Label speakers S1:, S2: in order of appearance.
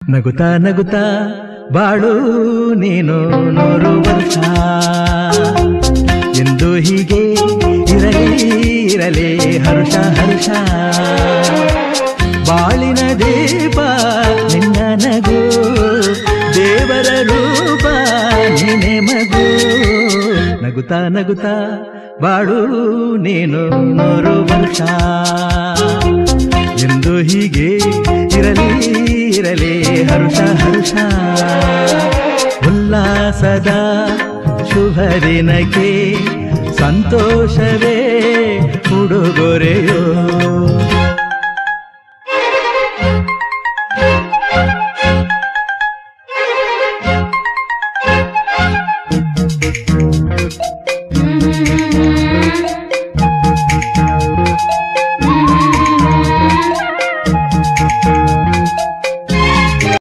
S1: ನಗುತ್ತಾ ನಗುತ್ತಾ ಬಾಳು ನೀನು 100 ವರ್ಷ ಎಂದು ಹೀಗೆ ಇರಲಿ ಇರಲಿ ಹರ್ಷ ಹರ್ಷ ಬಾಳಿನ ದೀಪ ನಿನ್ನ ನಗು ದೇವರ ರೂಪ ನೀನೆ ಮಗು ನಗುತ್ತಾ ನಗುತ್ತಾ ಬಾಳು ನೀನು 100 ವರ್ಷ ಎಂದು ಹೀಗೆ ಇರಲಿ ಇರಲಿ ಹರ್ಷ ಹರ್ಷ ಉಲ್ಲಾಸದ ಶುಭ ದಿನಕ್ಕೆ ಸಂತೋಷವೇ ಉಡುಗೊರೆಯೋ